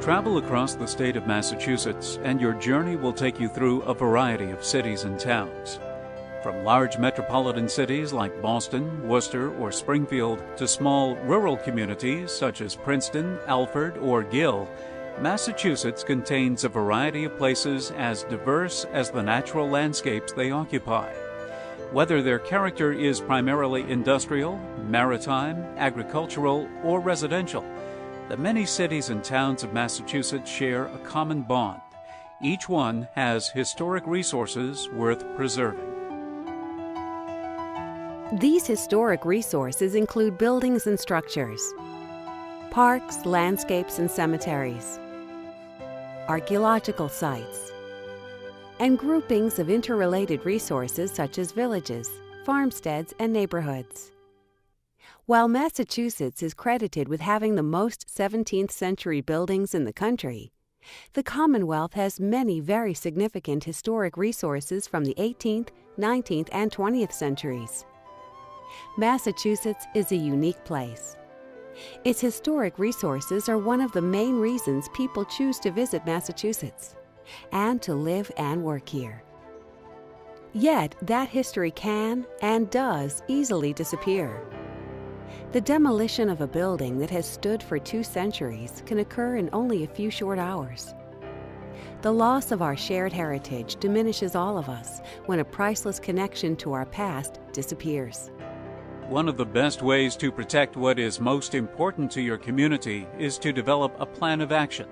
Travel across the state of Massachusetts, and your journey will take you through a variety of cities and towns. From large metropolitan cities like Boston, Worcester, or Springfield to small rural communities such as Princeton, Alford, or Gill, Massachusetts contains a variety of places as diverse as the natural landscapes they occupy. Whether their character is primarily industrial, maritime, agricultural, or residential, the many cities and towns of Massachusetts share a common bond. Each one has historic resources worth preserving. These historic resources include buildings and structures, parks, landscapes, and cemeteries, archaeological sites, and groupings of interrelated resources such as villages, farmsteads, and neighborhoods. While Massachusetts is credited with having the most 17th century buildings in the country, the Commonwealth has many very significant historic resources from the 18th, 19th, and 20th centuries. Massachusetts is a unique place. Its historic resources are one of the main reasons people choose to visit Massachusetts and to live and work here. Yet, that history can and does easily disappear. The demolition of a building that has stood for 2 centuries can occur in only a few short hours. The loss of our shared heritage diminishes all of us when a priceless connection to our past disappears. One of the best ways to protect what is most important to your community is to develop a plan of action.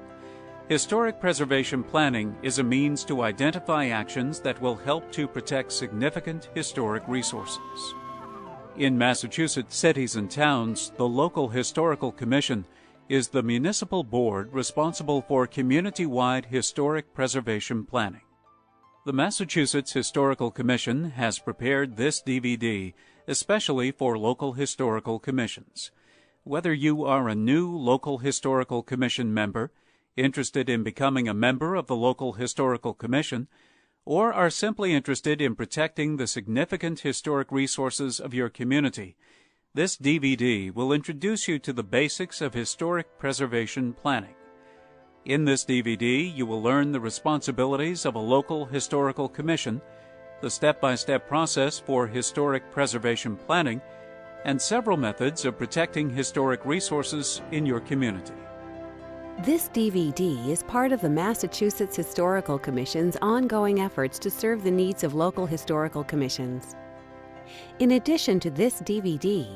Historic preservation planning is a means to identify actions that will help to protect significant historic resources. In Massachusetts cities and towns, the local historical commission is the municipal board responsible for community-wide historic preservation planning. The Massachusetts Historical Commission has prepared this DVD especially for local historical commissions. Whether you are a new local historical commission member, interested in becoming a member of the local historical commission, or are simply interested in protecting the significant historic resources of your community, this DVD will introduce you to the basics of historic preservation planning. In this DVD, you will learn the responsibilities of a local historical commission, the step-by-step process for historic preservation planning, and several methods of protecting historic resources in your community. This DVD is part of the Massachusetts Historical Commission's ongoing efforts to serve the needs of local historical commissions. In addition to this DVD,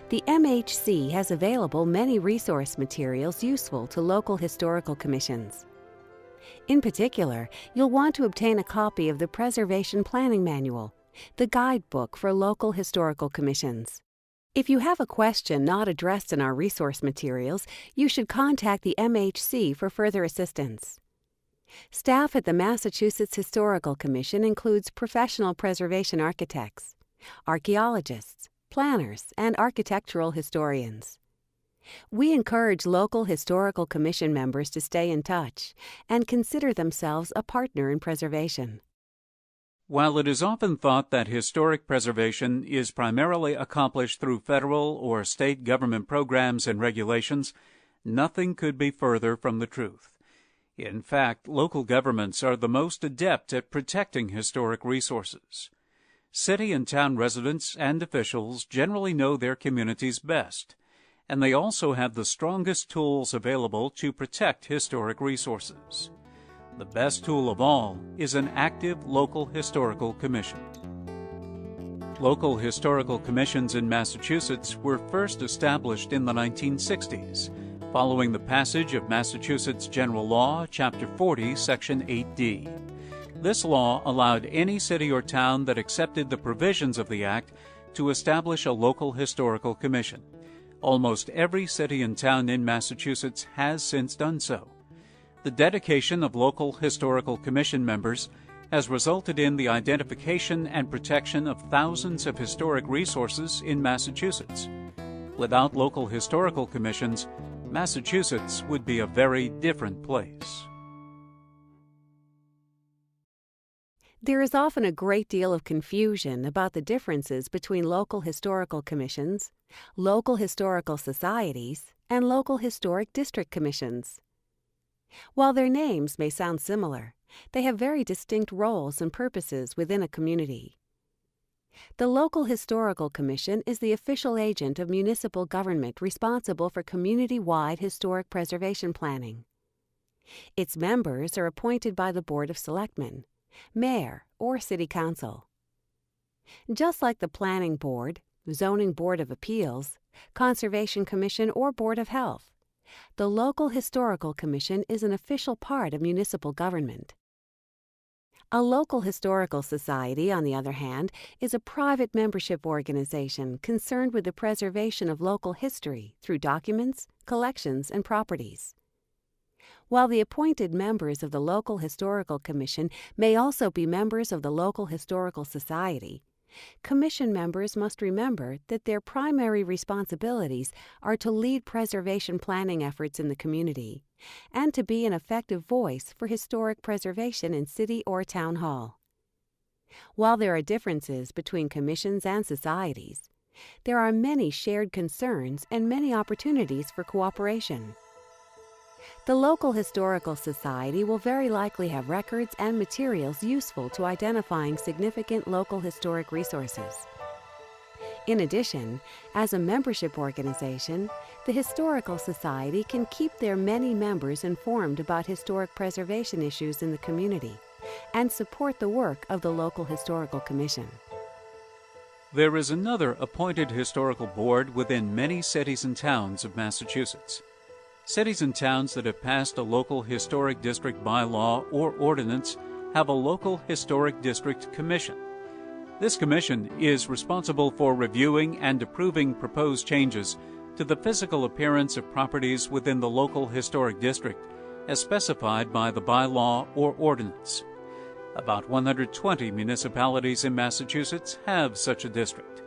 the MHC has available many resource materials useful to local historical commissions. In particular, you'll want to obtain a copy of the Preservation Planning Manual, the guidebook for local historical commissions. If you have a question not addressed in our resource materials, you should contact the MHC for further assistance. Staff at the Massachusetts Historical Commission includes professional preservation architects, archaeologists, planners, and architectural historians. We encourage local historical commission members to stay in touch and consider themselves a partner in preservation. While it is often thought that historic preservation is primarily accomplished through federal or state government programs and regulations, nothing could be further from the truth. In fact, local governments are the most adept at protecting historic resources. City and town residents and officials generally know their communities best, and they also have the strongest tools available to protect historic resources. The best tool of all is an active local historical commission. Local historical commissions in Massachusetts were first established in the 1960s, following the passage of Massachusetts General Law, Chapter 40, Section 8D. This law allowed any city or town that accepted the provisions of the Act to establish a local historical commission. Almost every city and town in Massachusetts has since done so. The dedication of local historical commission members has resulted in the identification and protection of thousands of historic resources in Massachusetts. Without local historical commissions, Massachusetts would be a very different place. There is often a great deal of confusion about the differences between local historical commissions, local historical societies, and local historic district commissions. While their names may sound similar, they have very distinct roles and purposes within a community. The Local Historical Commission is the official agent of municipal government responsible for community-wide historic preservation planning. Its members are appointed by the Board of Selectmen, Mayor, or City Council. Just like the Planning Board, Zoning Board of Appeals, Conservation Commission, or Board of Health, the Local Historical Commission is an official part of municipal government. A local historical society, on the other hand, is a private membership organization concerned with the preservation of local history through documents, collections, and properties. While the appointed members of the Local Historical Commission may also be members of the Local Historical Society, Commission members must remember that their primary responsibilities are to lead preservation planning efforts in the community and to be an effective voice for historic preservation in city or town hall. While there are differences between commissions and societies, there are many shared concerns and many opportunities for cooperation. The Local Historical Society will very likely have records and materials useful to identifying significant local historic resources. In addition, as a membership organization, the Historical Society can keep their many members informed about historic preservation issues in the community and support the work of the Local Historical Commission. There is another appointed historical board within many cities and towns of Massachusetts. Cities and towns that have passed a local historic district bylaw or ordinance have a local historic district commission. This commission is responsible for reviewing and approving proposed changes to the physical appearance of properties within the local historic district as specified by the bylaw or ordinance. About 120 municipalities in Massachusetts have such a district.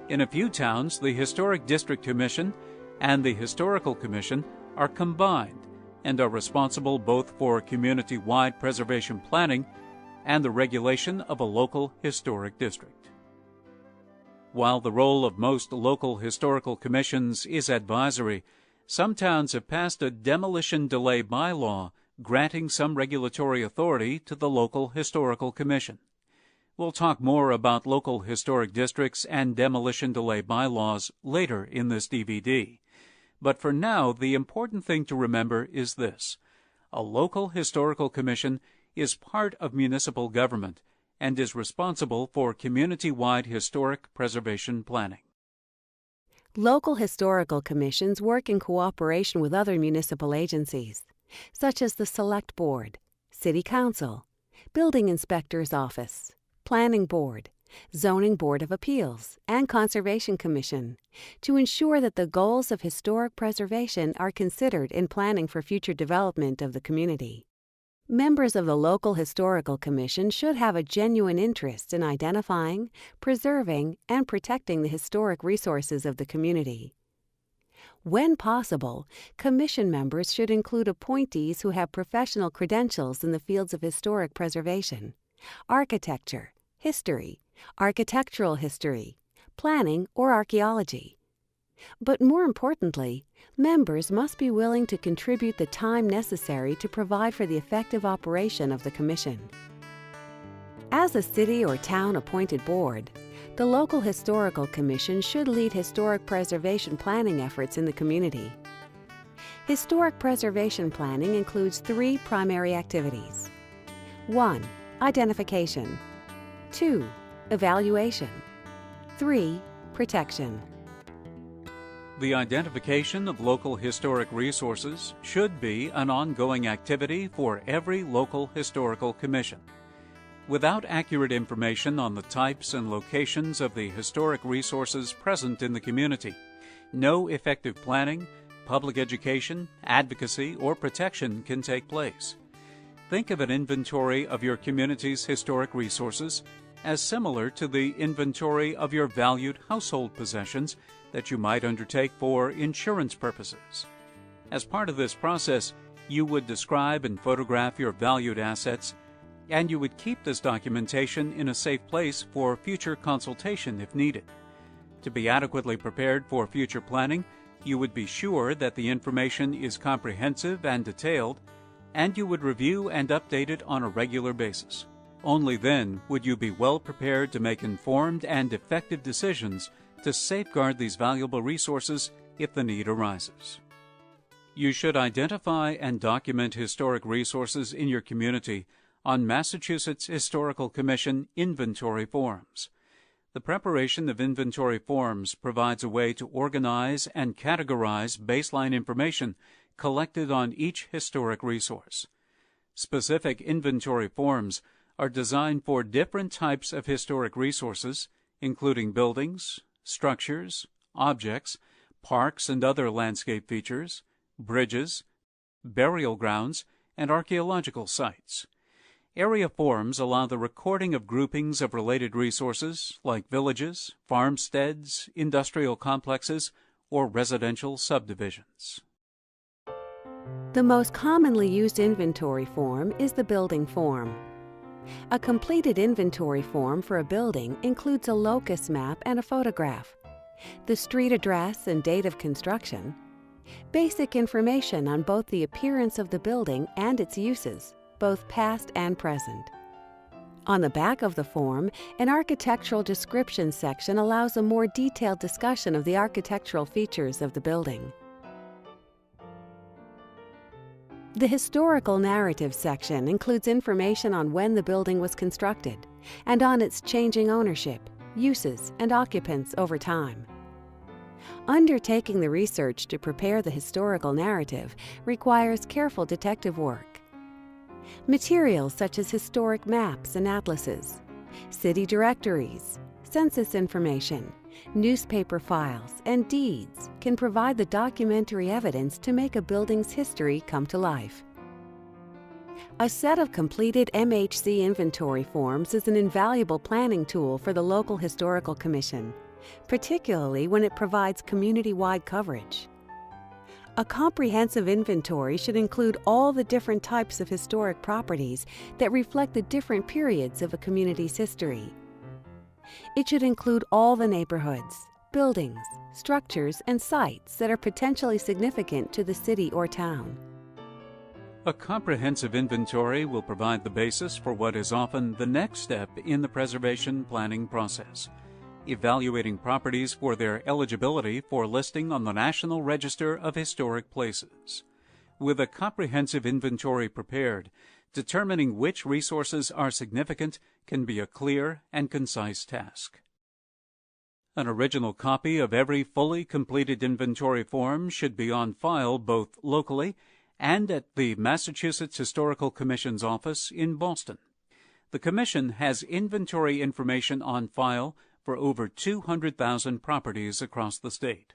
In a few towns, the Historic District Commission and the Historical Commission are combined and are responsible both for community-wide preservation planning and the regulation of a local historic district. While the role of most local historical commissions is advisory, some towns have passed a demolition delay bylaw granting some regulatory authority to the local historical commission. We'll talk more about local historic districts and demolition delay bylaws later in this DVD. But for now, the important thing to remember is this: a local historical commission is part of municipal government and is responsible for community-wide historic preservation planning. Local historical commissions work in cooperation with other municipal agencies, such as the Select Board, City Council, Building Inspector's Office, Planning Board, Zoning Board of Appeals, and Conservation Commission, to ensure that the goals of historic preservation are considered in planning for future development of the community. Members of the Local Historical Commission should have a genuine interest in identifying, preserving, and protecting the historic resources of the community. When possible, commission members should include appointees who have professional credentials in the fields of historic preservation, architecture, history, architectural history, planning, or archaeology. But more importantly, members must be willing to contribute the time necessary to provide for the effective operation of the Commission. As a city or town appointed board, the Local Historical Commission should lead historic preservation planning efforts in the community. Historic preservation planning includes 3 primary activities. 1. Identification. 2. Evaluation. 3. Protection. The identification of local historic resources should be an ongoing activity for every local historical commission. Without accurate information on the types and locations of the historic resources present in the community, no effective planning, public education, advocacy, or protection can take place. Think of an inventory of your community's historic resources as similar to the inventory of your valued household possessions that you might undertake for insurance purposes. As part of this process, you would describe and photograph your valued assets, and you would keep this documentation in a safe place for future consultation if needed. To be adequately prepared for future planning, you would be sure that the information is comprehensive and detailed, and you would review and update it on a regular basis. Only then would you be well prepared to make informed and effective decisions to safeguard these valuable resources if the need arises. You should identify and document historic resources in your community on Massachusetts Historical Commission inventory forms. The preparation of inventory forms provides a way to organize and categorize baseline information collected on each historic resource. Specific inventory forms are designed for different types of historic resources, including buildings, structures, objects, parks and other landscape features, bridges, burial grounds, and archaeological sites. Area forms allow the recording of groupings of related resources like villages, farmsteads, industrial complexes, or residential subdivisions. The most commonly used inventory form is the building form. A completed inventory form for a building includes a locus map and a photograph, the street address and date of construction, basic information on both the appearance of the building and its uses, both past and present. On the back of the form, an architectural description section allows a more detailed discussion of the architectural features of the building. The historical narrative section includes information on when the building was constructed and on its changing ownership, uses, and occupants over time. Undertaking the research to prepare the historical narrative requires careful detective work. Materials such as historic maps and atlases, city directories, census information, newspaper files, and deeds can provide the documentary evidence to make a building's history come to life. A set of completed MHC inventory forms is an invaluable planning tool for the local historical commission, particularly when it provides community-wide coverage. A comprehensive inventory should include all the different types of historic properties that reflect the different periods of a community's history. It should include all the neighborhoods, buildings, structures, and sites that are potentially significant to the city or town. A comprehensive inventory will provide the basis for what is often the next step in the preservation planning process, evaluating properties for their eligibility for listing on the National Register of Historic Places. With a comprehensive inventory prepared, determining which resources are significant can be a clear and concise task. An original copy of every fully completed inventory form should be on file both locally and at the Massachusetts Historical Commission's office in Boston. The Commission has inventory information on file for over 200,000 properties across the state.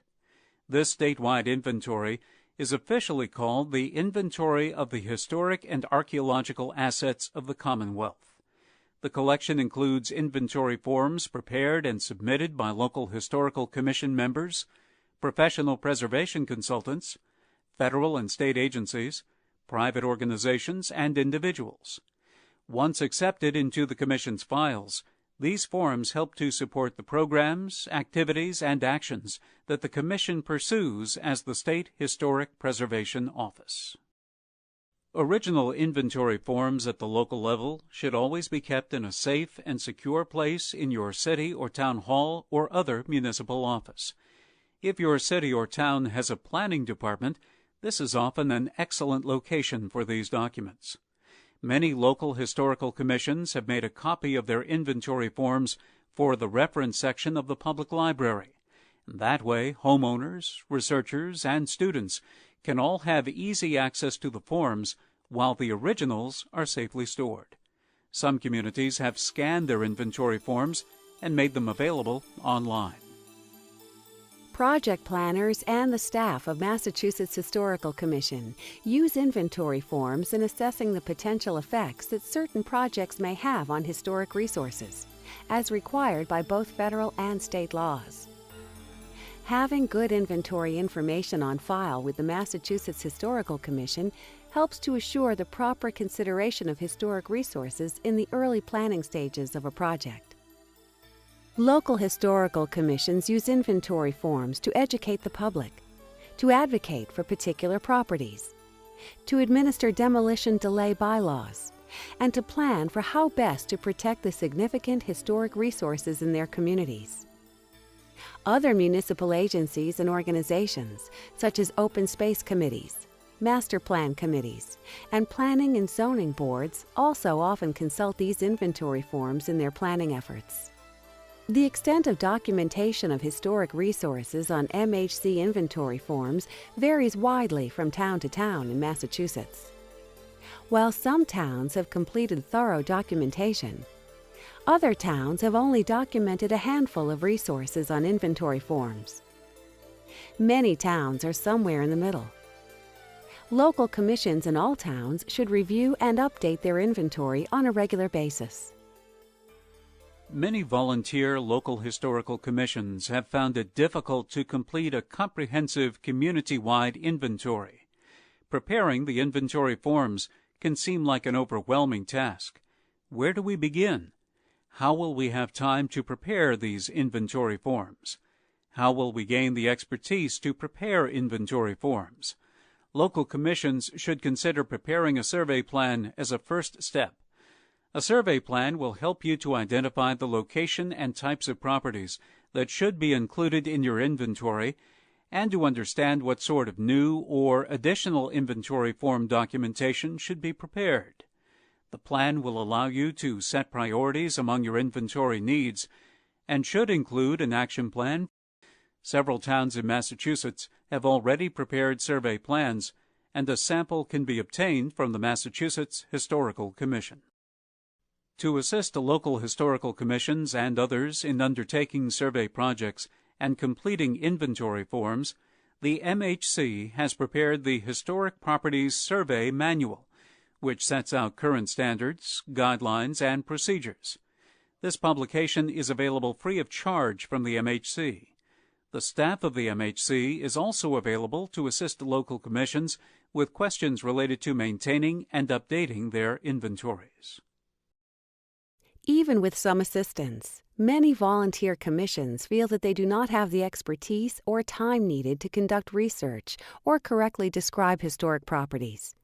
This statewide inventory is officially called the Inventory of the Historic and Archaeological Assets of the Commonwealth. The collection includes inventory forms prepared and submitted by local historical commission members, professional preservation consultants, federal and state agencies, private organizations, and individuals. Once accepted into the Commission's files, these forms help to support the programs, activities, and actions that the Commission pursues as the State Historic Preservation Office. Original inventory forms at the local level should always be kept in a safe and secure place in your city or town hall or other municipal office. If your city or town has a planning department, this is often an excellent location for these documents. Many local historical commissions have made a copy of their inventory forms for the reference section of the public library. That way, homeowners, researchers, and students can all have easy access to the forms while the originals are safely stored. Some communities have scanned their inventory forms and made them available online. Project planners and the staff of Massachusetts Historical Commission use inventory forms in assessing the potential effects that certain projects may have on historic resources, as required by both federal and state laws. Having good inventory information on file with the Massachusetts Historical Commission helps to assure the proper consideration of historic resources in the early planning stages of a project. Local historical commissions use inventory forms to educate the public, to advocate for particular properties, to administer demolition delay bylaws, and to plan for how best to protect the significant historic resources in their communities. Other municipal agencies and organizations, such as open space committees, master plan committees, and planning and zoning boards, also often consult these inventory forms in their planning efforts. The extent of documentation of historic resources on MHC inventory forms varies widely from town to town in Massachusetts. While some towns have completed thorough documentation, other towns have only documented a handful of resources on inventory forms. Many towns are somewhere in the middle. Local commissions in all towns should review and update their inventory on a regular basis. Many volunteer local historical commissions have found it difficult to complete a comprehensive community-wide inventory. Preparing the inventory forms can seem like an overwhelming task. Where do we begin? How will we have time to prepare these inventory forms? How will we gain the expertise to prepare inventory forms? Local commissions should consider preparing a survey plan as a first step. A survey plan will help you to identify the location and types of properties that should be included in your inventory and to understand what sort of new or additional inventory form documentation should be prepared. The plan will allow you to set priorities among your inventory needs and should include an action plan. Several towns in Massachusetts have already prepared survey plans, and a sample can be obtained from the Massachusetts Historical Commission. To assist local historical commissions and others in undertaking survey projects and completing inventory forms, the MHC has prepared the Historic Properties Survey Manual, which sets out current standards, guidelines, and procedures. This publication is available free of charge from the MHC. The staff of the MHC is also available to assist local commissions with questions related to maintaining and updating their inventories. Even with some assistance, many volunteer commissions feel that they do not have the expertise or time needed to conduct research or correctly describe historic properties.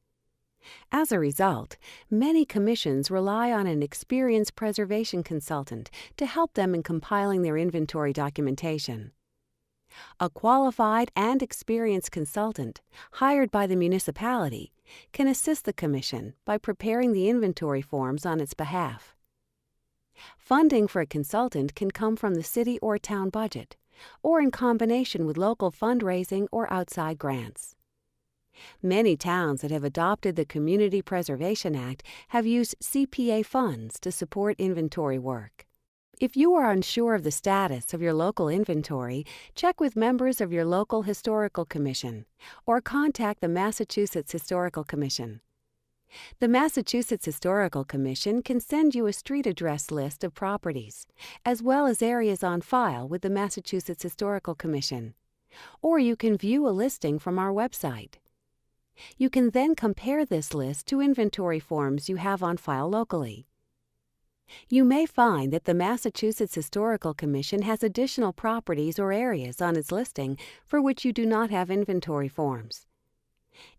As a result, many commissions rely on an experienced preservation consultant to help them in compiling their inventory documentation. A qualified and experienced consultant, hired by the municipality, can assist the commission by preparing the inventory forms on its behalf. Funding for a consultant can come from the city or town budget, or in combination with local fundraising or outside grants. Many towns that have adopted the Community Preservation Act have used CPA funds to support inventory work. If you are unsure of the status of your local inventory, check with members of your local historical commission or contact the Massachusetts Historical Commission. The Massachusetts Historical Commission can send you a street address list of properties, as well as areas on file with the Massachusetts Historical Commission, or you can view a listing from our website. You can then compare this list to inventory forms you have on file locally. You may find that the Massachusetts Historical Commission has additional properties or areas on its listing for which you do not have inventory forms.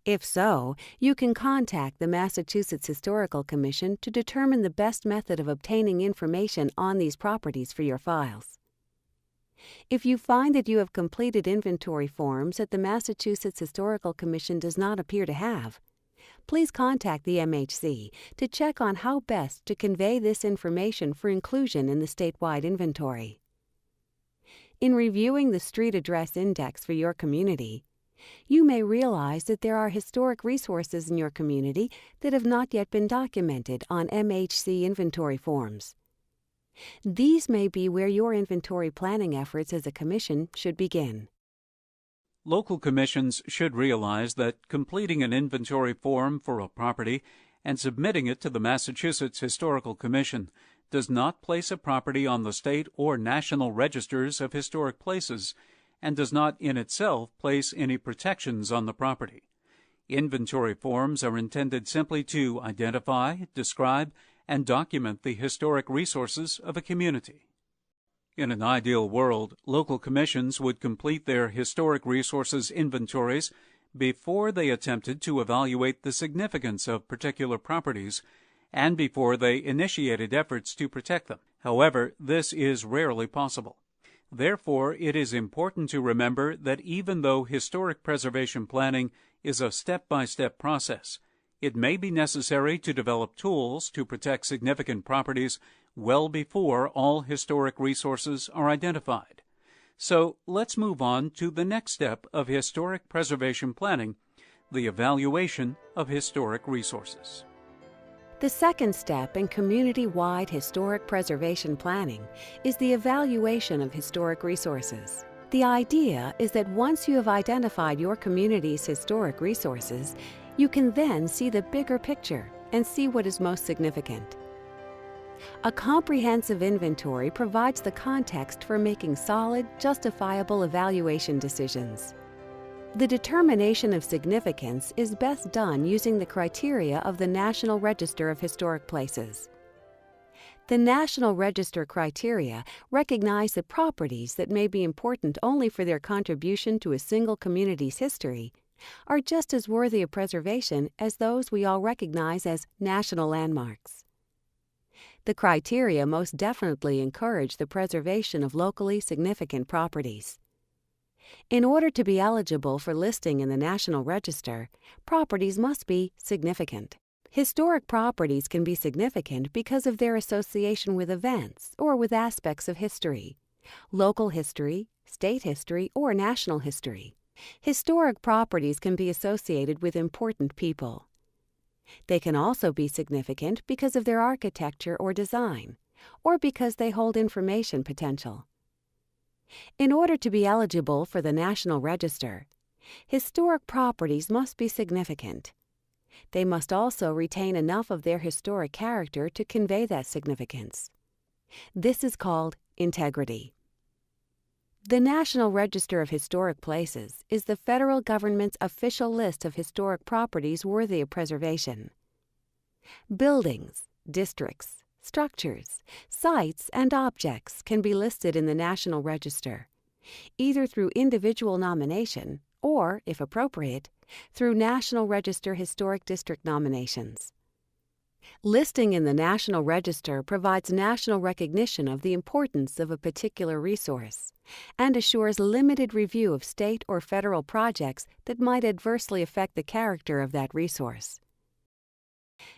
If so, you can contact the Massachusetts Historical Commission to determine the best method of obtaining information on these properties for your files. If you find that you have completed inventory forms that the Massachusetts Historical Commission does not appear to have, please contact the MHC to check on how best to convey this information for inclusion in the statewide inventory. In reviewing the Street Address Index for your community, you may realize that there are historic resources in your community that have not yet been documented on MHC inventory forms. These may be where your inventory planning efforts as a commission should begin. Local commissions should realize that completing an inventory form for a property and submitting it to the Massachusetts Historical Commission does not place a property on the state or national registers of historic places and does not in itself place any protections on the property. Inventory forms are intended simply to identify, describe, and document the historic resources of a community. In an ideal world, local commissions would complete their historic resources inventories before they attempted to evaluate the significance of particular properties and before they initiated efforts to protect them. However, this is rarely possible. Therefore, it is important to remember that even though historic preservation planning is a step-by-step process, it may be necessary to develop tools to protect significant properties well before all historic resources are identified. So let's move on to the next step of historic preservation planning, the evaluation of historic resources. The second step in community-wide historic preservation planning is the evaluation of historic resources. The idea is that once you have identified your community's historic resources, you can then see the bigger picture and see what is most significant. A comprehensive inventory provides the context for making solid, justifiable evaluation decisions. The determination of significance is best done using the criteria of the National Register of Historic Places. The National Register criteria recognize the properties that may be important only for their contribution to a single community's history are just as worthy of preservation as those we all recognize as national landmarks. The criteria most definitely encourage the preservation of locally significant properties. In order to be eligible for listing in the National Register, properties must be significant. Historic properties can be significant because of their association with events or with aspects of history, local history, state history, or national history. Historic properties can be associated with important people. They can also be significant because of their architecture or design, or because they hold information potential. In order to be eligible for the National Register, historic properties must be significant. They must also retain enough of their historic character to convey that significance. This is called integrity. The National Register of Historic Places is the federal government's official list of historic properties worthy of preservation. Buildings, districts, structures, sites, and objects can be listed in the National Register, either through individual nomination or, if appropriate, through National Register Historic District nominations. Listing in the National Register provides national recognition of the importance of a particular resource and assures limited review of state or federal projects that might adversely affect the character of that resource.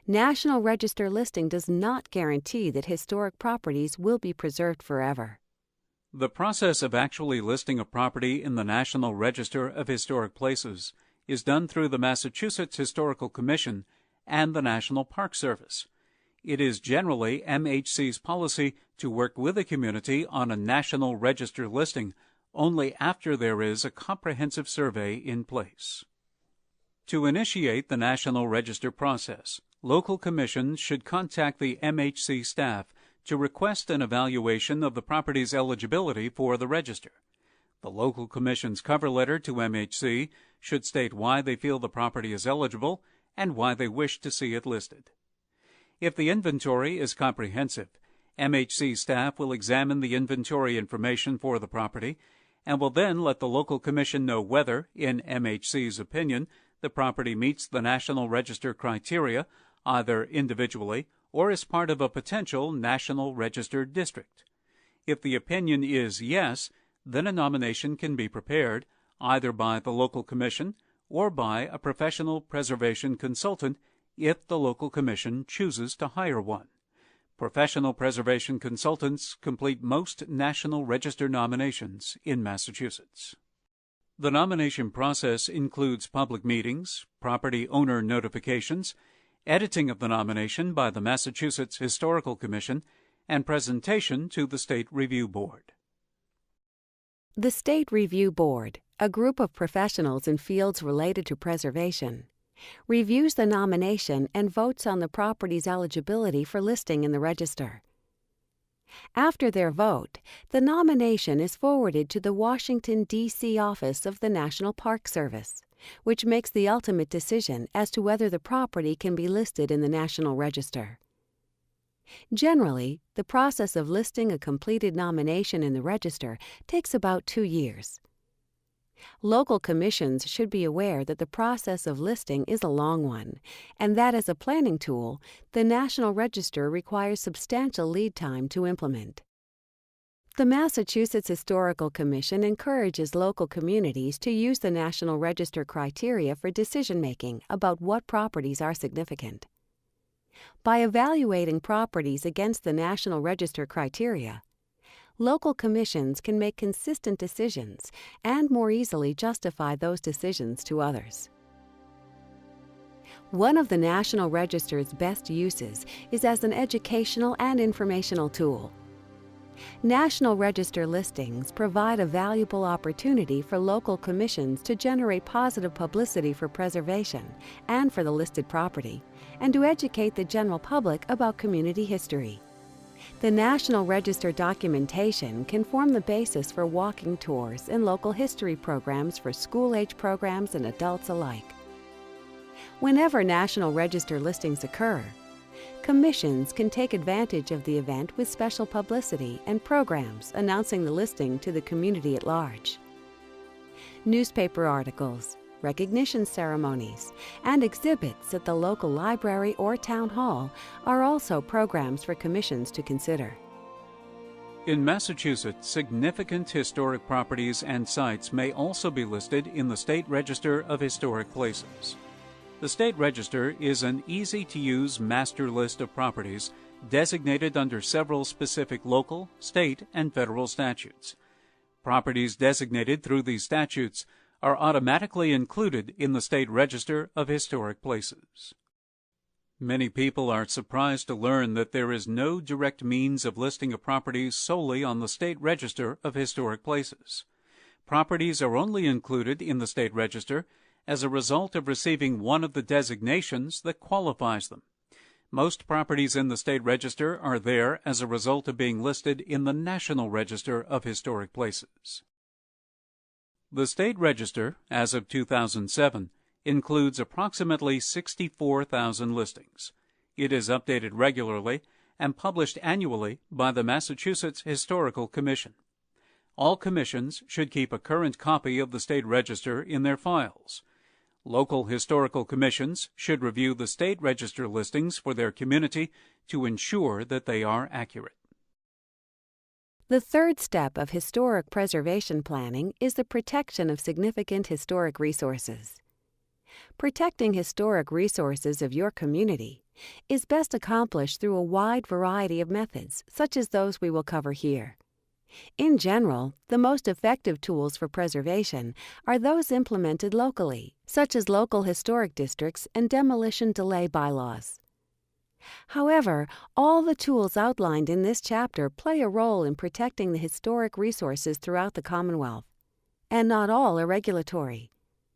National Register listing does not guarantee that historic properties will be preserved forever. The process of actually listing a property in the National Register of Historic Places is done through the Massachusetts Historical Commission and the National Park Service. It is generally MHC's policy to work with the community on a National Register listing only after there is a comprehensive survey in place. To initiate the National Register process, local commissions should contact the MHC staff to request an evaluation of the property's eligibility for the register. The local commission's cover letter to MHC should state why they feel the property is eligible and why they wish to see it listed. If the inventory is comprehensive, MHC staff will examine the inventory information for the property and will then let the local commission know whether, in MHC's opinion, the property meets the National Register criteria, either individually or as part of a potential National Register district. If the opinion is yes, then a nomination can be prepared either by the local commission or by a professional preservation consultant if the local commission chooses to hire one. Professional preservation consultants complete most National Register nominations in Massachusetts. The nomination process includes public meetings, property owner notifications, editing of the nomination by the Massachusetts Historical Commission, and presentation to the State Review Board. The State Review Board, a group of professionals in fields related to preservation, reviews the nomination and votes on the property's eligibility for listing in the register. After their vote, the nomination is forwarded to the Washington, D.C. office of the National Park Service, which makes the ultimate decision as to whether the property can be listed in the National Register. Generally, the process of listing a completed nomination in the register takes about 2 years. Local commissions should be aware that the process of listing is a long one, and that as a planning tool, the National Register requires substantial lead time to implement. The Massachusetts Historical Commission encourages local communities to use the National Register criteria for decision-making about what properties are significant. By evaluating properties against the National Register criteria, local commissions can make consistent decisions and more easily justify those decisions to others. One of the National Register's best uses is as an educational and informational tool. National Register listings provide a valuable opportunity for local commissions to generate positive publicity for preservation and for the listed property, and to educate the general public about community history. The National Register documentation can form the basis for walking tours and local history programs for school-age programs and adults alike. Whenever National Register listings occur, commissions can take advantage of the event with special publicity and programs announcing the listing to the community at large. Newspaper articles, recognition ceremonies, and exhibits at the local library or town hall are also programs for commissions to consider. In Massachusetts, significant historic properties and sites may also be listed in the State Register of Historic Places. The State Register is an easy-to-use master list of properties designated under several specific local, state, and federal statutes. Properties designated through these statutes are automatically included in the State Register of Historic Places. Many people are surprised to learn that there is no direct means of listing a property solely on the State Register of Historic Places. Properties are only included in the State Register as a result of receiving one of the designations that qualifies them. Most properties in the State Register are there as a result of being listed in the National Register of Historic Places. The State Register, as of 2007, includes approximately 64,000 listings. It is updated regularly and published annually by the Massachusetts Historical Commission. All commissions should keep a current copy of the State Register in their files. Local historical commissions should review the State Register listings for their community to ensure that they are accurate. The third step of historic preservation planning is the protection of significant historic resources. Protecting historic resources of your community is best accomplished through a wide variety of methods, such as those we will cover here. In general, the most effective tools for preservation are those implemented locally, such as local historic districts and demolition delay bylaws. However, all the tools outlined in this chapter play a role in protecting the historic resources throughout the Commonwealth, and not all are regulatory.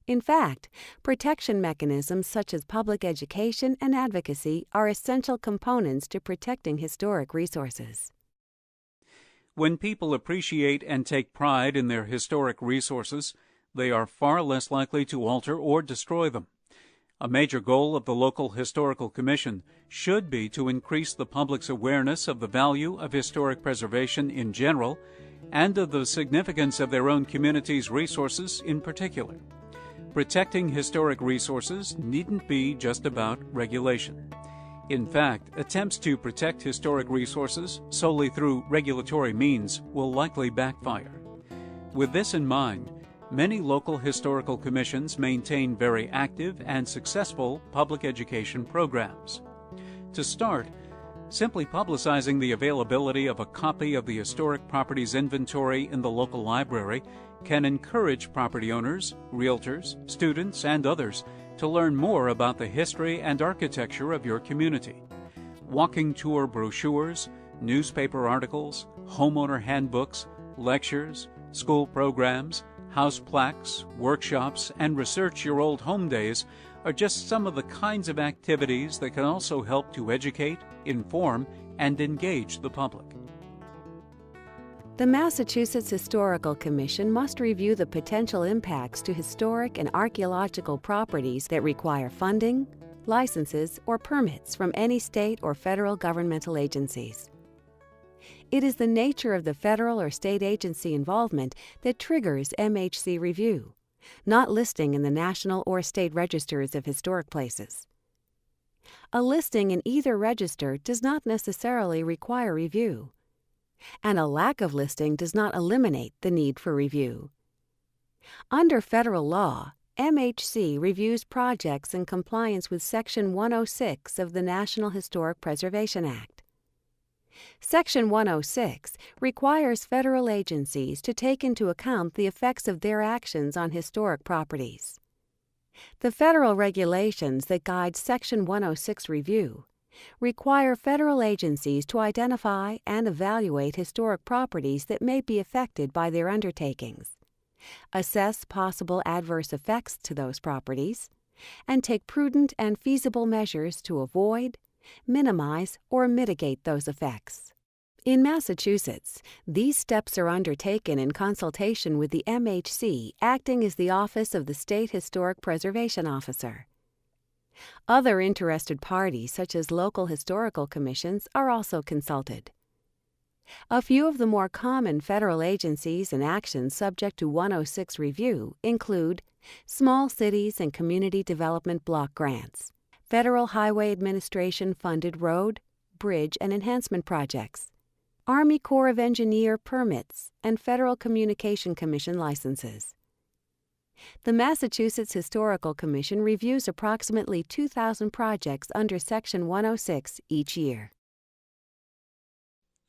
In fact, protection mechanisms such as public education and advocacy are essential components to protecting historic resources. When people appreciate and take pride in their historic resources, they are far less likely to alter or destroy them. A major goal of the local historical commission should be to increase the public's awareness of the value of historic preservation in general and of the significance of their own community's resources in particular. Protecting historic resources needn't be just about regulation. In fact, attempts to protect historic resources solely through regulatory means will likely backfire. With this in mind, many local historical commissions maintain very active and successful public education programs. To start, simply publicizing the availability of a copy of the historic properties inventory in the local library can encourage property owners, realtors, students, and others to learn more about the history and architecture of your community. Walking tour brochures, newspaper articles, homeowner handbooks, lectures, school programs, house plaques, workshops, and Research Your Old Home Days are just some of the kinds of activities that can also help to educate, inform, and engage the public. The Massachusetts Historical Commission must review the potential impacts to historic and archaeological properties that require funding, licenses, or permits from any state or federal governmental agencies. It is the nature of the federal or state agency involvement that triggers MHC review, not listing in the National or State Registers of Historic Places. A listing in either register does not necessarily require review, and a lack of listing does not eliminate the need for review. Under federal law, MHC reviews projects in compliance with Section 106 of the National Historic Preservation Act. Section 106 requires federal agencies to take into account the effects of their actions on historic properties. The federal regulations that guide Section 106 review require federal agencies to identify and evaluate historic properties that may be affected by their undertakings, assess possible adverse effects to those properties, and take prudent and feasible measures to avoid, minimize, or mitigate those effects. In Massachusetts, these steps are undertaken in consultation with the MHC acting as the Office of the State Historic Preservation Officer. Other interested parties, such as local historical commissions, are also consulted. A few of the more common federal agencies and actions subject to 106 review include small cities and community development block grants, Federal Highway Administration funded road, bridge, and enhancement projects, Army Corps of Engineer permits, and Federal Communication Commission licenses. The Massachusetts Historical Commission reviews approximately 2,000 projects under Section 106 each year.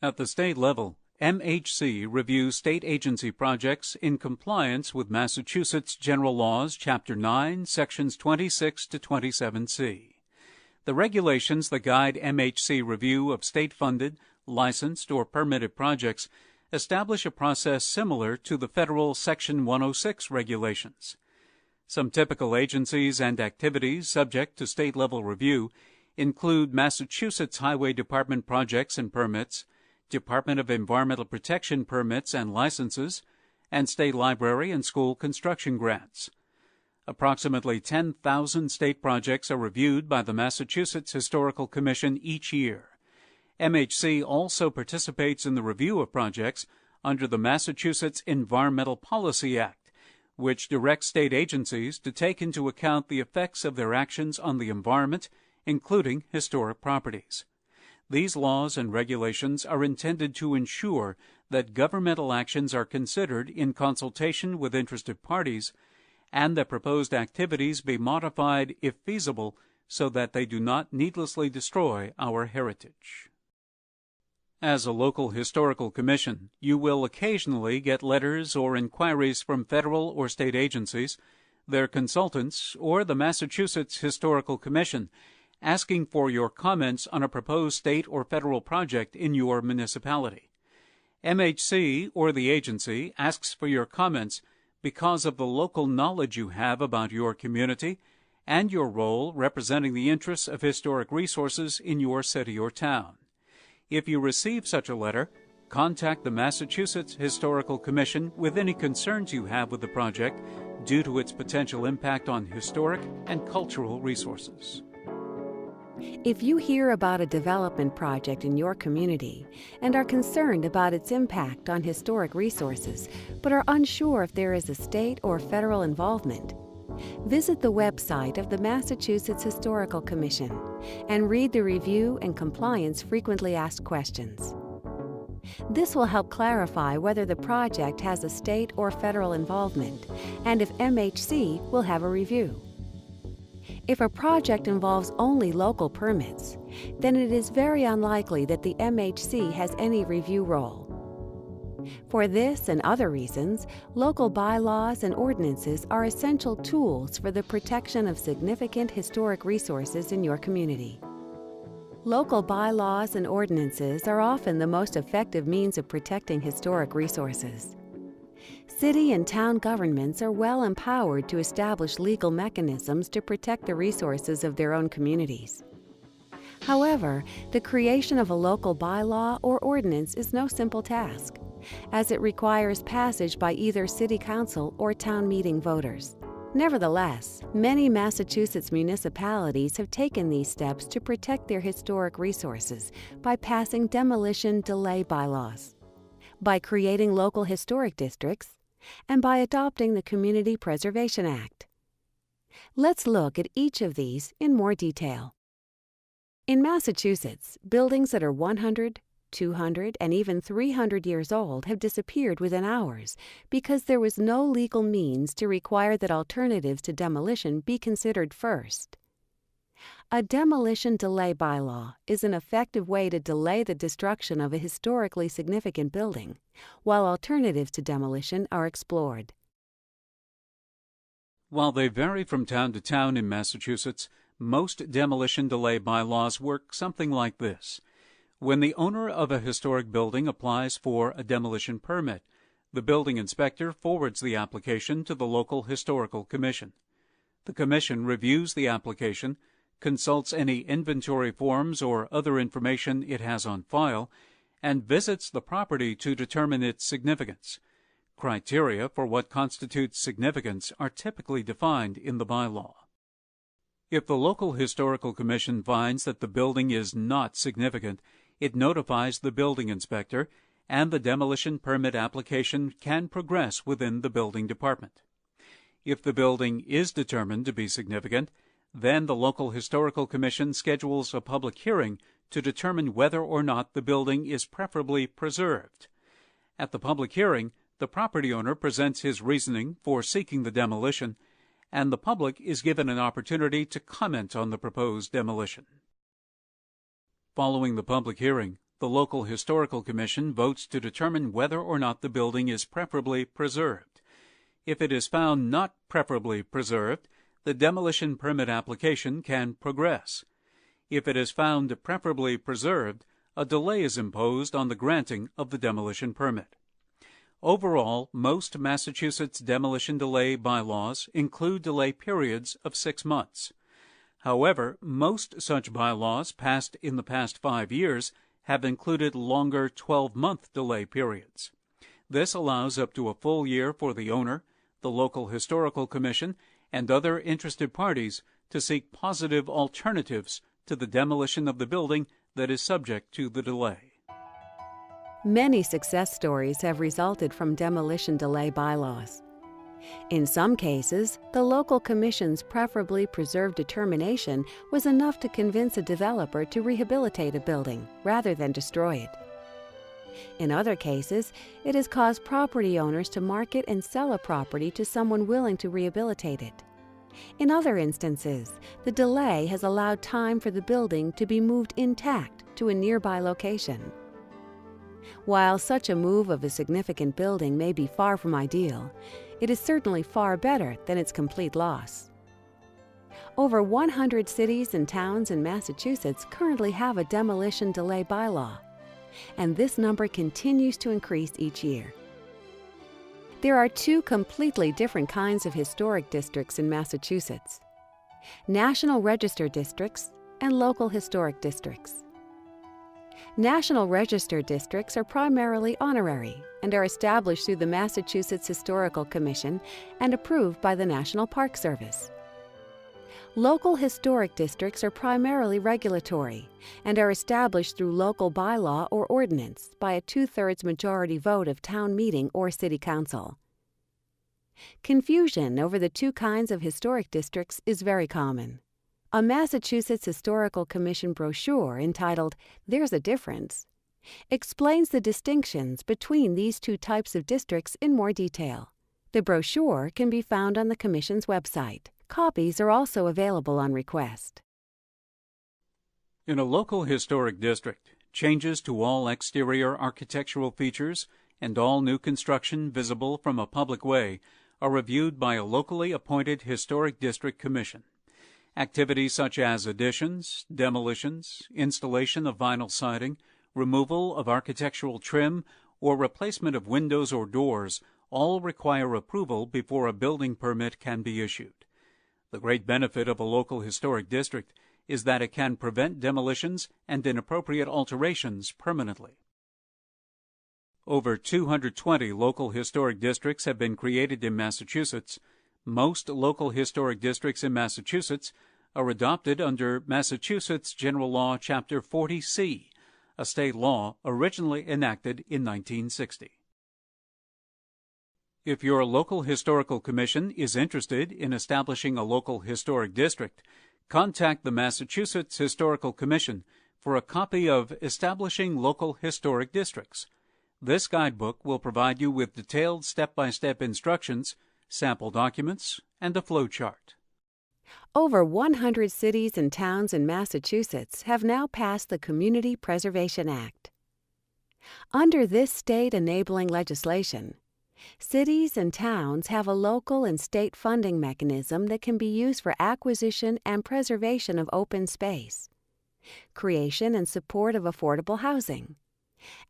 At the state level, MHC reviews state agency projects in compliance with Massachusetts General Laws, Chapter 9, Sections 26 to 27C. The regulations that guide MHC review of state-funded, licensed, or permitted projects establish a process similar to the federal Section 106 regulations. Some typical agencies and activities subject to state-level review include Massachusetts Highway Department projects and permits, Department of Environmental Protection permits and licenses, and state library and school construction grants. Approximately 10,000 state projects are reviewed by the Massachusetts Historical Commission each year. MHC also participates in the review of projects under the Massachusetts Environmental Policy Act, which directs state agencies to take into account the effects of their actions on the environment, including historic properties. These laws and regulations are intended to ensure that governmental actions are considered in consultation with interested parties and that proposed activities be modified if feasible so that they do not needlessly destroy our heritage. As a local historical commission, you will occasionally get letters or inquiries from federal or state agencies, their consultants, or the Massachusetts Historical Commission asking for your comments on a proposed state or federal project in your municipality. MHC or the agency asks for your comments because of the local knowledge you have about your community and your role representing the interests of historic resources in your city or town. If you receive such a letter, contact the Massachusetts Historical Commission with any concerns you have with the project due to its potential impact on historic and cultural resources. If you hear about a development project in your community and are concerned about its impact on historic resources, but are unsure if there is a state or federal involvement, visit the website of the Massachusetts Historical Commission and read the Review and Compliance Frequently Asked Questions. This will help clarify whether the project has a state or federal involvement and if MHC will have a review. If a project involves only local permits, then it is very unlikely that the MHC has any review role. For this and other reasons, local bylaws and ordinances are essential tools for the protection of significant historic resources in your community. Local bylaws and ordinances are often the most effective means of protecting historic resources. City and town governments are well empowered to establish legal mechanisms to protect the resources of their own communities. However, the creation of a local bylaw or ordinance is no simple task, as it requires passage by either City Council or town meeting voters. Nevertheless, many Massachusetts municipalities have taken these steps to protect their historic resources by passing demolition delay bylaws, by creating local historic districts, and by adopting the Community Preservation Act. Let's look at each of these in more detail. In Massachusetts, buildings that are 100, 200, and even 300 years old have disappeared within hours because there was no legal means to require that alternatives to demolition be considered first. A demolition delay bylaw is an effective way to delay the destruction of a historically significant building, while alternatives to demolition are explored. While they vary from town to town in Massachusetts, most demolition delay bylaws work something like this. When the owner of a historic building applies for a demolition permit, the building inspector forwards the application to the local historical commission. The commission reviews the application, consults any inventory forms or other information it has on file, and visits the property to determine its significance. Criteria for what constitutes significance are typically defined in the bylaw. If the local historical commission finds that the building is not significant, it notifies the building inspector, and the demolition permit application can progress within the building department. If the building is determined to be significant, then the local historical commission schedules a public hearing to determine whether or not the building is preferably preserved. At the public hearing, the property owner presents his reasoning for seeking the demolition, and the public is given an opportunity to comment on the proposed demolition. Following the public hearing, the local historical commission votes to determine whether or not the building is preferably preserved. If it is found not preferably preserved, the demolition permit application can progress. If it is found preferably preserved, a delay is imposed on the granting of the demolition permit. Overall, most Massachusetts demolition delay bylaws include delay periods of 6 months. However, most such bylaws passed in the past 5 years have included longer 12-month delay periods. This allows up to a full year for the owner, the local historical commission, and other interested parties to seek positive alternatives to the demolition of the building that is subject to the delay. Many success stories have resulted from demolition delay bylaws. In some cases, the local commission's preferably preserved determination was enough to convince a developer to rehabilitate a building rather than destroy it. In other cases, it has caused property owners to market and sell a property to someone willing to rehabilitate it. In other instances, the delay has allowed time for the building to be moved intact to a nearby location. While such a move of a significant building may be far from ideal, it is certainly far better than its complete loss. Over 100 cities and towns in Massachusetts currently have a demolition delay bylaw, and this number continues to increase each year. There are 2 completely different kinds of historic districts in Massachusetts: National Register districts and local historic districts. National Register districts are primarily honorary and are established through the Massachusetts Historical Commission and approved by the National Park Service. Local historic districts are primarily regulatory and are established through local bylaw or ordinance by a 2/3 majority vote of town meeting or city council. Confusion over the 2 kinds of historic districts is very common. A Massachusetts Historical Commission brochure entitled "There's a Difference" explains the distinctions between these 2 types of districts in more detail. The brochure can be found on the Commission's website. Copies are also available on request. In a local historic district, changes to all exterior architectural features and all new construction visible from a public way are reviewed by a locally appointed Historic District Commission. Activities such as additions, demolitions, installation of vinyl siding, removal of architectural trim, or replacement of windows or doors all require approval before a building permit can be issued. The great benefit of a local historic district is that it can prevent demolitions and inappropriate alterations permanently. Over 220 local historic districts have been created in Massachusetts, Most local historic districts in Massachusetts are adopted under Massachusetts General Law, Chapter 40C, a state law originally enacted in 1960. If your local historical commission is interested in establishing a local historic district, contact the Massachusetts Historical Commission for a copy of Establishing Local Historic Districts. This guidebook will provide you with detailed step-by-step instructions, sample documents, and a flow chart. Over 100 cities and towns in Massachusetts have now passed the Community Preservation Act. Under this state-enabling legislation, cities and towns have a local and state funding mechanism that can be used for acquisition and preservation of open space, creation and support of affordable housing,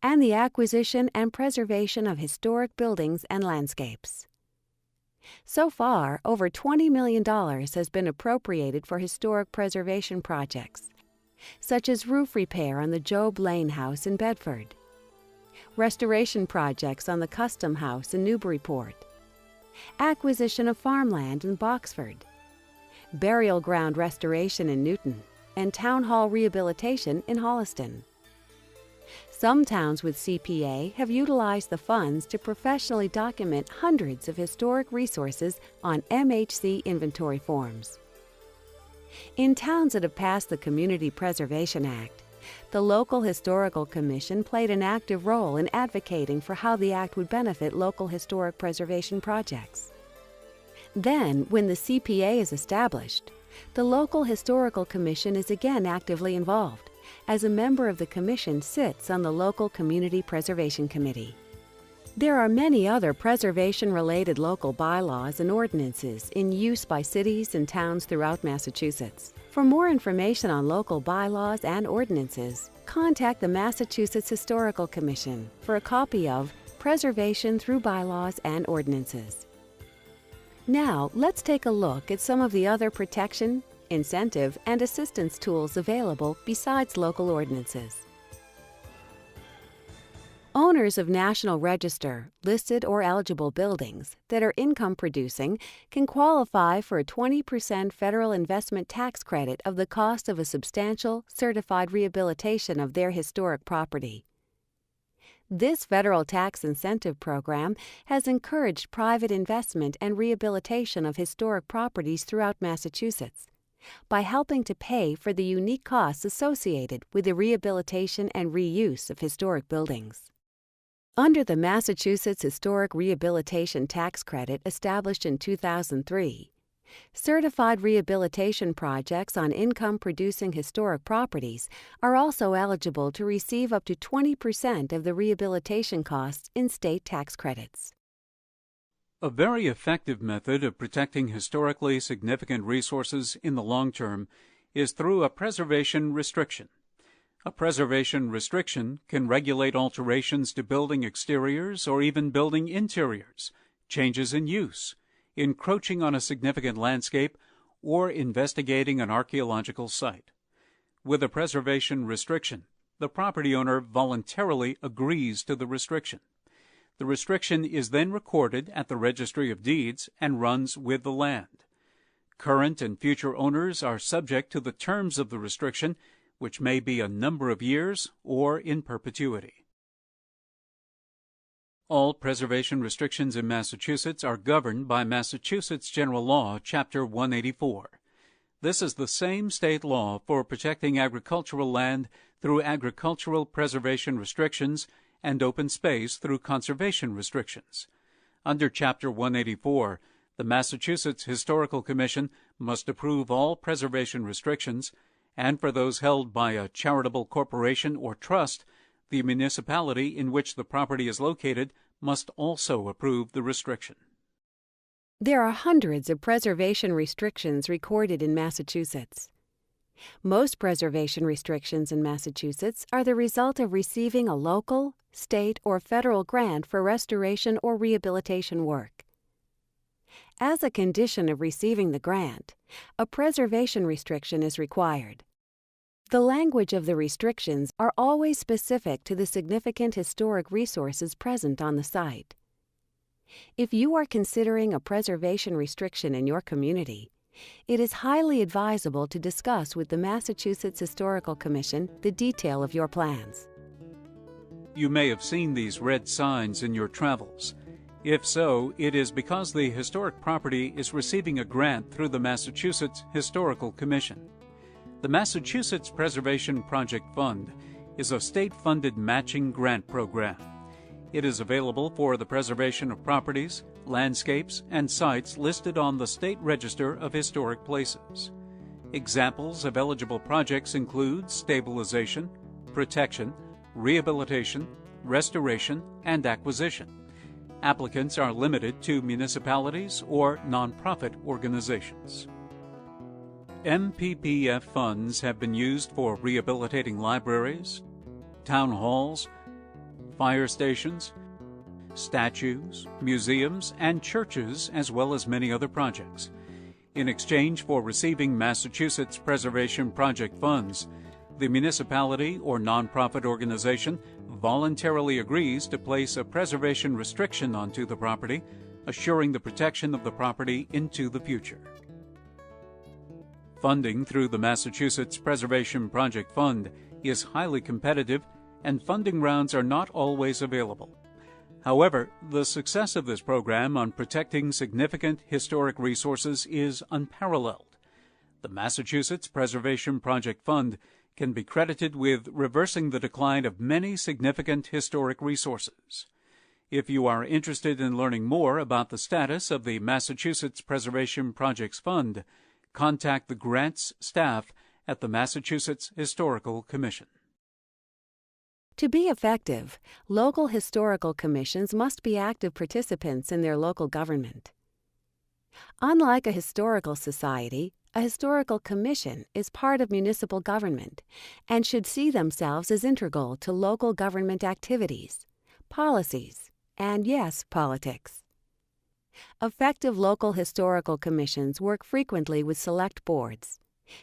and the acquisition and preservation of historic buildings and landscapes. So far, over $20 million has been appropriated for historic preservation projects, such as roof repair on the Job Lane House in Bedford, restoration projects on the Custom House in Newburyport, acquisition of farmland in Boxford, burial ground restoration in Newton, and town hall rehabilitation in Holliston. Some towns with CPA have utilized the funds to professionally document hundreds of historic resources on MHC inventory forms. In towns that have passed the Community Preservation Act, the local historical commission played an active role in advocating for how the act would benefit local historic preservation projects. Then, when the CPA is established, the local historical commission is again actively involved, as a member of the commission sits on the local Community Preservation Committee. There are many other preservation-related local bylaws and ordinances in use by cities and towns throughout Massachusetts. For more information on local bylaws and ordinances, contact the Massachusetts Historical Commission for a copy of Preservation Through Bylaws and Ordinances. Now, let's take a look at some of the other protection, incentive, and assistance tools available besides local ordinances. Owners of National Register, listed or eligible buildings that are income producing can qualify for a 20% federal investment tax credit of the cost of a substantial, certified rehabilitation of their historic property. This federal tax incentive program has encouraged private investment and rehabilitation of historic properties throughout Massachusetts by helping to pay for the unique costs associated with the rehabilitation and reuse of historic buildings. Under the Massachusetts Historic Rehabilitation Tax Credit established in 2003, certified rehabilitation projects on income-producing historic properties are also eligible to receive up to 20% of the rehabilitation costs in state tax credits. A very effective method of protecting historically significant resources in the long term is through a preservation restriction. A preservation restriction can regulate alterations to building exteriors or even building interiors, changes in use, encroaching on a significant landscape, or investigating an archaeological site. With a preservation restriction, the property owner voluntarily agrees to the restriction. The restriction is then recorded at the Registry of Deeds and runs with the land. Current and future owners are subject to the terms of the restriction, which may be a number of years or in perpetuity. All preservation restrictions in Massachusetts are governed by Massachusetts General Law, Chapter 184. This is the same state law for protecting agricultural land through agricultural preservation restrictions and open space through conservation restrictions. Under Chapter 184, the Massachusetts Historical Commission must approve all preservation restrictions, and for those held by a charitable corporation or trust, the municipality in which the property is located must also approve the restriction. There are hundreds of preservation restrictions recorded in Massachusetts. Most preservation restrictions in Massachusetts are the result of receiving a local, state, or federal grant for restoration or rehabilitation work. As a condition of receiving the grant, a preservation restriction is required. The language of the restrictions are always specific to the significant historic resources present on the site. If you are considering a preservation restriction in your community, it is highly advisable to discuss with the Massachusetts Historical Commission the detail of your plans. You may have seen these red signs in your travels. If so, it is because the historic property is receiving a grant through the Massachusetts Historical Commission. The Massachusetts Preservation Project Fund is a state-funded matching grant program. It is available for the preservation of properties, landscapes, and sites listed on the State Register of Historic Places. Examples of eligible projects include stabilization, protection, rehabilitation, restoration, and acquisition. Applicants are limited to municipalities or nonprofit organizations. MPPF funds have been used for rehabilitating libraries, town halls, fire stations, statues, museums, and churches, as well as many other projects. In exchange for receiving Massachusetts Preservation Project funds, the municipality or nonprofit organization voluntarily agrees to place a preservation restriction onto the property, assuring the protection of the property into the future. Funding through the Massachusetts Preservation Project Fund is highly competitive, and funding rounds are not always available. However, the success of this program on protecting significant historic resources is unparalleled. The Massachusetts Preservation Project Fund can be credited with reversing the decline of many significant historic resources. If you are interested in learning more about the status of the Massachusetts Preservation Projects Fund, contact the grants staff at the Massachusetts Historical Commission. To be effective, local historical commissions must be active participants in their local government. Unlike a historical society, a historical commission is part of municipal government and should see themselves as integral to local government activities, policies, and yes, politics. Effective local historical commissions work frequently with select boards,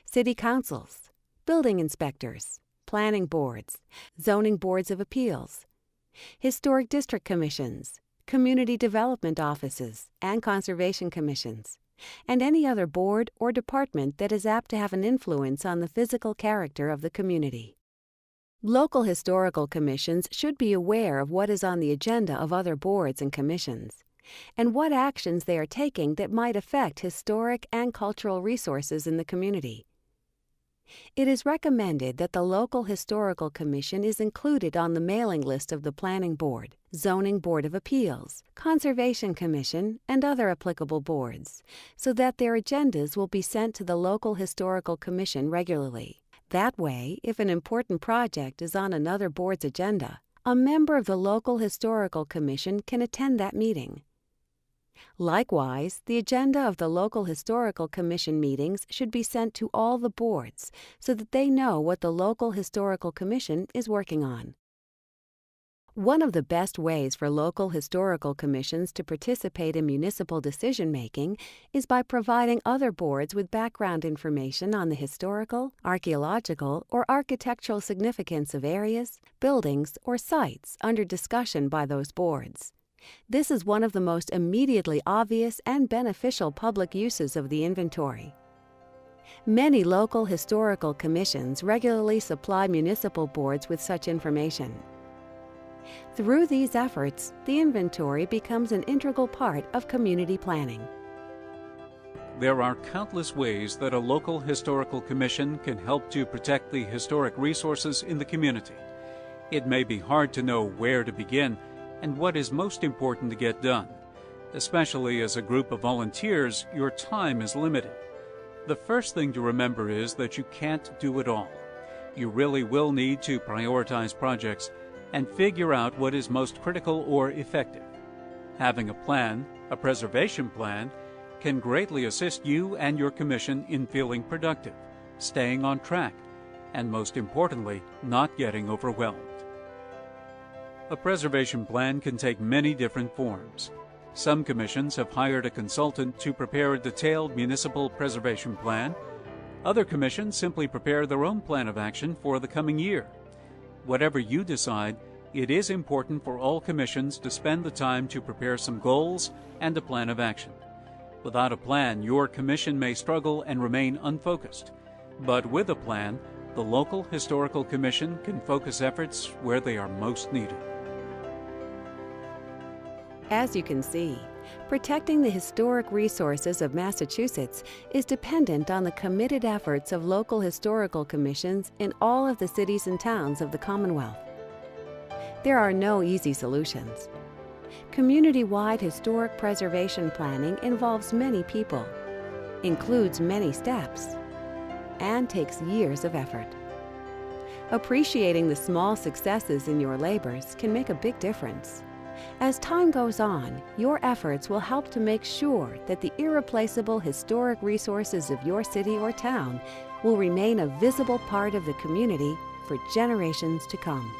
city councils, building inspectors, planning boards, zoning boards of appeals, historic district commissions, community development offices, and conservation commissions, and any other board or department that is apt to have an influence on the physical character of the community. Local historical commissions should be aware of what is on the agenda of other boards and commissions, and what actions they are taking that might affect historic and cultural resources in the community. It is recommended that the local historical commission is included on the mailing list of the Planning Board, Zoning Board of Appeals, Conservation Commission, and other applicable boards, so that their agendas will be sent to the local historical commission regularly. That way, if an important project is on another board's agenda, a member of the local historical commission can attend that meeting. Likewise, the agenda of the local historical commission meetings should be sent to all the boards so that they know what the local historical commission is working on. One of the best ways for local historical commissions to participate in municipal decision-making is by providing other boards with background information on the historical, archaeological, or architectural significance of areas, buildings, or sites under discussion by those boards. This is one of the most immediately obvious and beneficial public uses of the inventory. Many local historical commissions regularly supply municipal boards with such information. Through these efforts, the inventory becomes an integral part of community planning. There are countless ways that a local historical commission can help to protect the historic resources in the community. It may be hard to know where to begin and what is most important to get done. Especially as a group of volunteers, your time is limited. The first thing to remember is that you can't do it all. You really will need to prioritize projects and figure out what is most critical or effective. Having a plan, a preservation plan, can greatly assist you and your commission in feeling productive, staying on track, and most importantly, not getting overwhelmed. A preservation plan can take many different forms. Some commissions have hired a consultant to prepare a detailed municipal preservation plan. Other commissions simply prepare their own plan of action for the coming year. Whatever you decide, it is important for all commissions to spend the time to prepare some goals and a plan of action. Without a plan, your commission may struggle and remain unfocused. But with a plan, the local historical commission can focus efforts where they are most needed. As you can see, protecting the historic resources of Massachusetts is dependent on the committed efforts of local historical commissions in all of the cities and towns of the Commonwealth. There are no easy solutions. Community-wide historic preservation planning involves many people, includes many steps, and takes years of effort. Appreciating the small successes in your labors can make a big difference. As time goes on, your efforts will help to make sure that the irreplaceable historic resources of your city or town will remain a visible part of the community for generations to come.